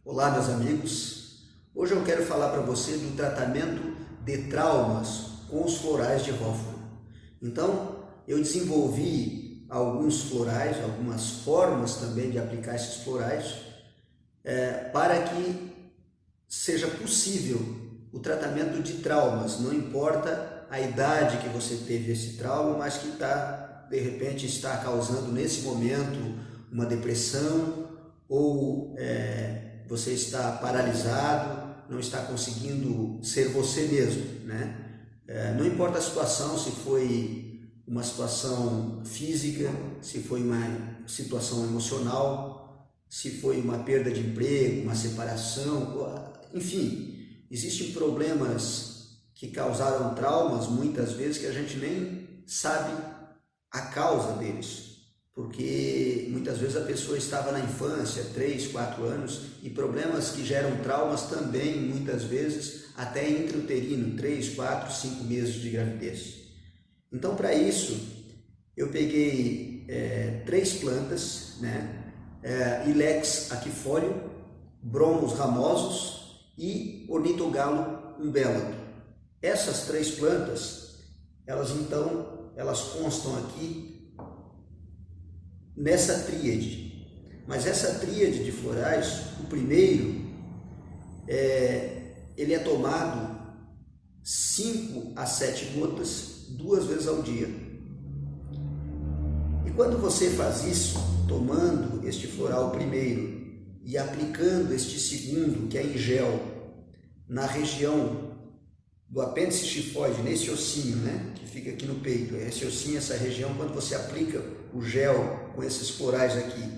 Olá, meus amigos. Hoje eu quero falar para você do tratamento de traumas com os florais de Hoffmann. Então, eu desenvolvi alguns florais, algumas formas também de aplicar esses florais para que seja possível o tratamento de traumas. Não importa a idade que você teve esse trauma, mas que de repente está causando nesse momento uma depressão ou você está paralisado, não está conseguindo ser você mesmo, né? Não importa a situação, se foi uma situação física, se foi uma situação emocional, se foi uma perda de emprego, uma separação, enfim, existem problemas que causaram traumas muitas vezes que a gente nem sabe a causa deles. Porque muitas vezes a pessoa estava na infância, 3, 4 anos, e problemas que geram traumas também, muitas vezes, até intrauterino, 3, 4, 5 meses de gravidez. Então, para isso, eu peguei 3 plantas, né? Ilex aquifólio, bromos ramosos e ornitogalo umbellado. Essas 3 plantas, elas constam aqui nessa tríade, mas essa tríade de florais, o primeiro, ele é tomado 5 a 7 gotas 2 vezes ao dia. E quando você faz isso, tomando este floral primeiro e aplicando este segundo, que é em gel, na região do apêndice tifoide, nesse ossinho, né, que fica aqui no peito, esse ossinho, essa região, quando você aplica o gel com esses florais aqui,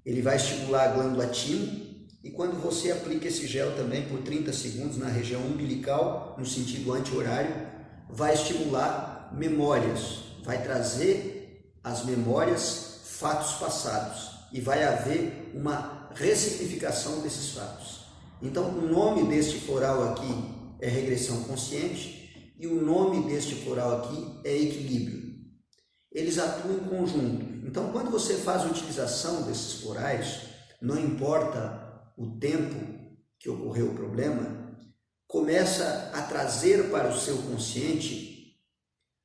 ele vai estimular a glândula timo, e quando você aplica esse gel também por 30 segundos na região umbilical, no sentido anti-horário, vai estimular memórias, vai trazer as memórias, fatos passados, e vai haver uma ressignificação desses fatos. Então, o nome deste floral aqui é regressão consciente e o nome deste floral aqui é equilíbrio. Eles atuam em conjunto. Então, quando você faz a utilização desses florais, não importa o tempo que ocorreu o problema, começa a trazer para o seu consciente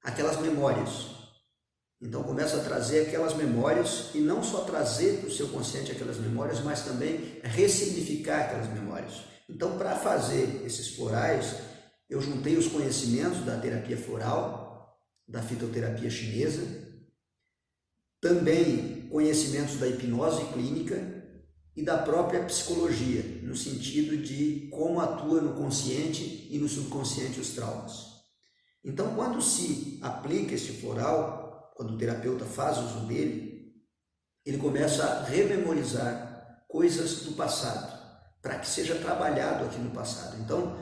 aquelas memórias. Então, começa a trazer aquelas memórias e não só trazer para o seu consciente aquelas memórias, mas também ressignificar aquelas memórias. Então, para fazer esses florais, eu juntei os conhecimentos da terapia floral, da fitoterapia chinesa, também conhecimentos da hipnose clínica e da própria psicologia, no sentido de como atua no consciente e no subconsciente os traumas. Então, quando se aplica este floral, quando o terapeuta faz uso dele, ele começa a rememorizar coisas do passado, para que seja trabalhado aqui no passado. Então,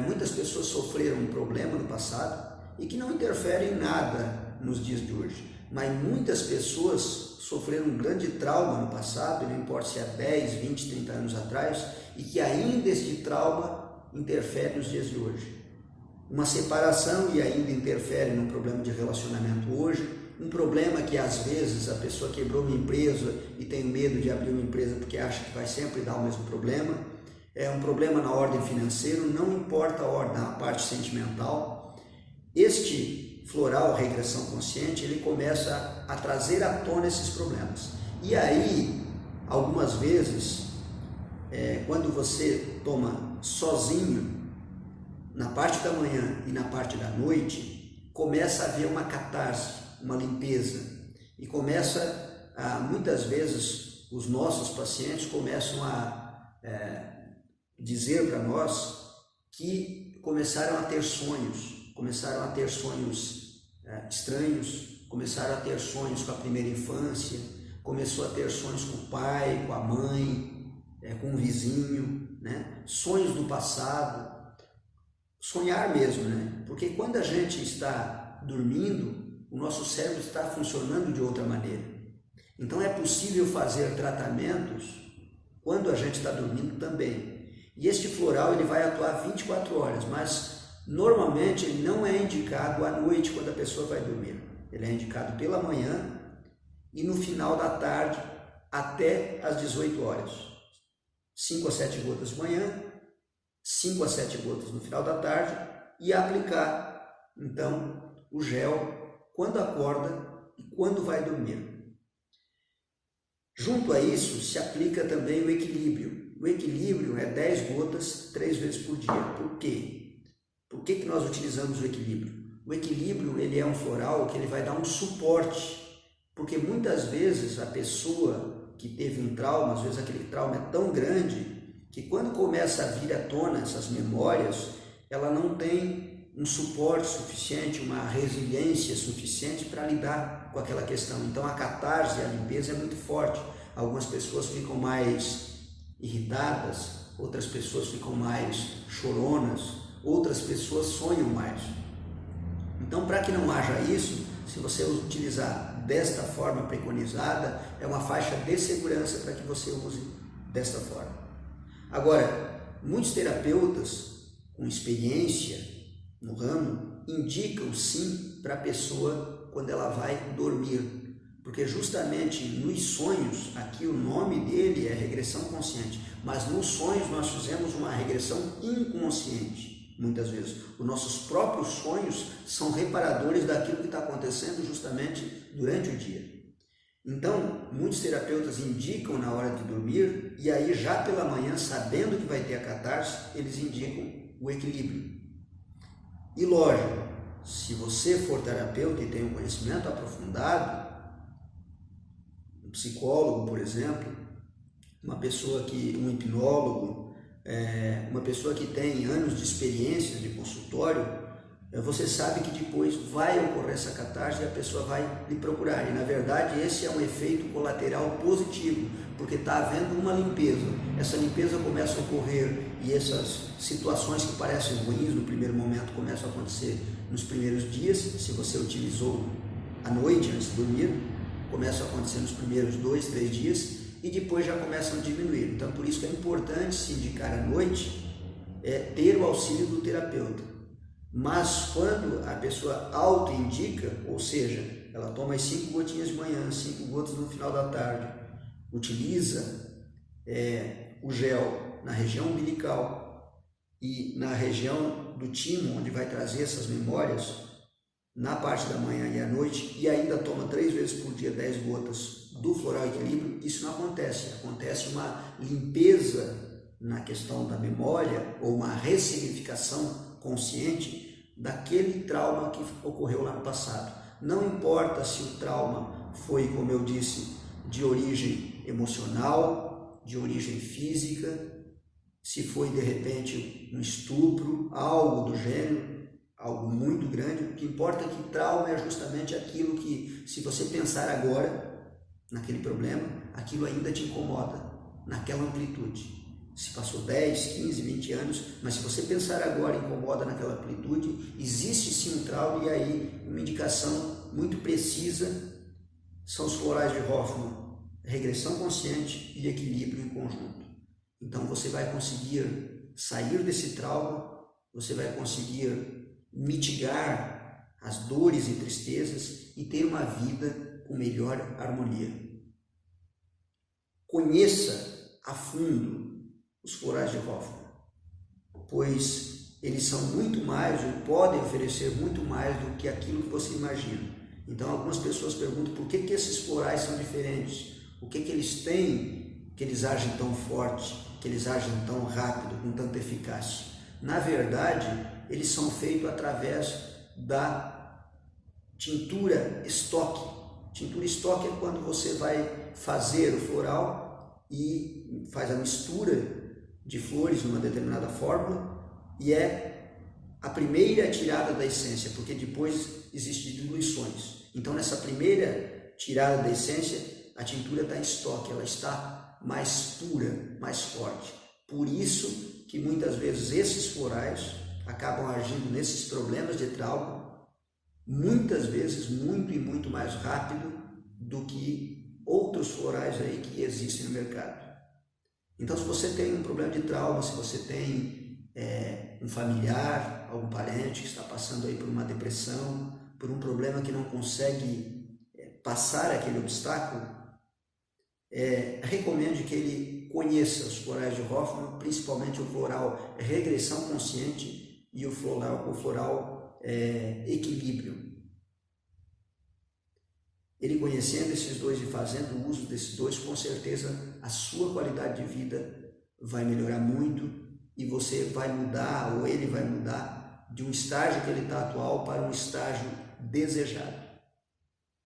muitas pessoas sofreram um problema no passado e que não interfere em nada nos dias de hoje. Mas muitas pessoas sofreram um grande trauma no passado, não importa se é 10, 20, 30 anos atrás, e que ainda este trauma interfere nos dias de hoje. Uma separação e ainda interfere num problema de relacionamento hoje, um problema que às vezes a pessoa quebrou uma empresa e tem medo de abrir uma empresa porque acha que vai sempre dar o mesmo problema, é um problema na ordem financeira, não importa a ordem, a parte sentimental. Este floral regressão consciente, ele começa a trazer à tona esses problemas. E aí, algumas vezes, quando você toma sozinho, na parte da manhã e na parte da noite, começa a haver uma catarse, uma limpeza, e começa muitas vezes os nossos pacientes começam a dizer para nós que começaram a ter sonhos estranhos, começaram a ter sonhos com a primeira infância, começou a ter sonhos com o pai, com a mãe, com o vizinho, né? Sonhos do passado, sonhar mesmo, né? Porque quando a gente está dormindo, o nosso cérebro está funcionando de outra maneira. Então é possível fazer tratamentos quando a gente está dormindo também. E este floral ele vai atuar 24 horas, mas normalmente ele não é indicado à noite quando a pessoa vai dormir. Ele é indicado pela manhã e no final da tarde até às 18 horas. 5 a 7 gotas de manhã, 5 a 7 gotas no final da tarde e aplicar, então, o gel quando acorda e quando vai dormir. Junto a isso, se aplica também o equilíbrio. O equilíbrio é 10 gotas 3 vezes por dia. Por quê? Por que nós utilizamos o equilíbrio? O equilíbrio ele é um floral que ele vai dar um suporte, porque muitas vezes a pessoa que teve um trauma, às vezes aquele trauma é tão grande que quando começa a vir à tona essas memórias, ela não tem um suporte suficiente, uma resiliência suficiente para lidar com aquela questão. Então a catarse, a limpeza é muito forte. Algumas pessoas ficam mais irritadas, outras pessoas ficam mais choronas, outras pessoas sonham mais. Então, para que não haja isso, se você utilizar desta forma preconizada, é uma faixa de segurança para que você use desta forma. Agora, muitos terapeutas com experiência no ramo indicam sim para a pessoa quando ela vai dormir, porque justamente nos sonhos, aqui o nome dele é regressão consciente, mas nos sonhos nós fizemos uma regressão inconsciente. Muitas vezes, os nossos próprios sonhos são reparadores daquilo que está acontecendo justamente durante o dia. Então, muitos terapeutas indicam na hora de dormir, e aí já pela manhã, sabendo que vai ter a catarse, eles indicam o equilíbrio. E lógico, se você for terapeuta e tem um conhecimento aprofundado, um psicólogo, por exemplo, um hipnólogo, uma pessoa que tem anos de experiência de consultório, você sabe que depois vai ocorrer essa catarse e a pessoa vai lhe procurar. E na verdade esse é um efeito colateral positivo, porque está havendo uma limpeza. Essa limpeza começa a ocorrer e essas situações que parecem ruins no primeiro momento começam a acontecer nos primeiros dias. Se você utilizou à noite antes de dormir, começa a acontecer nos primeiros 2, 3 dias e depois já começam a diminuir. Então por isso que é importante se indicar à noite, ter o auxílio do terapeuta. Mas quando a pessoa auto-indica, ou seja, ela toma as 5 gotinhas de manhã, 5 gotas no final da tarde, utiliza o gel na região umbilical e na região do timo, onde vai trazer essas memórias, na parte da manhã e à noite, e ainda toma 3 vezes por dia 10 gotas do floral equilíbrio, isso não acontece. Acontece uma limpeza na questão da memória ou uma ressignificação consciente daquele trauma que ocorreu lá no passado. Não importa se o trauma foi, como eu disse, de origem emocional, de origem física, se foi de repente um estupro, algo do gênero, algo muito grande. O que importa é que trauma é justamente aquilo que, se você pensar agora naquele problema, aquilo ainda te incomoda naquela amplitude. Se passou 10, 15, 20 anos, mas se você pensar agora incomoda naquela amplitude, existe sim um trauma. E aí uma indicação muito precisa são os florais de Hoffmann, regressão consciente e equilíbrio em conjunto. Então você vai conseguir sair desse trauma, você vai conseguir mitigar as dores e tristezas e ter uma vida com melhor harmonia. Conheça a fundo os florais de Hoffmann, pois eles são muito mais, ou podem oferecer muito mais do que aquilo que você imagina. Então algumas pessoas perguntam por que esses florais são diferentes, o que eles têm, que eles agem tão forte, que eles agem tão rápido, com tanta eficácia. Na verdade, eles são feitos através da tintura estoque. Tintura estoque é quando você vai fazer o floral e faz a mistura de flores numa determinada fórmula, e é a primeira tirada da essência, porque depois existem diluições. Então nessa primeira tirada da essência, a tintura está em estoque, ela está mais pura, mais forte. Por isso que muitas vezes esses florais acabam agindo nesses problemas de trauma, muitas vezes muito e muito mais rápido do que outros florais aí que existem no mercado. Então, se você tem um problema de trauma, se você tem um familiar, algum parente que está passando aí por uma depressão, por um problema que não consegue passar aquele obstáculo, recomende que ele conheça os florais de Hoffman, principalmente o floral regressão consciente e o floral equilíbrio. Ele conhecendo esses dois e fazendo uso desses dois, com certeza a sua qualidade de vida vai melhorar muito e você vai mudar, ou ele vai mudar, de um estágio que ele está atual para um estágio desejado.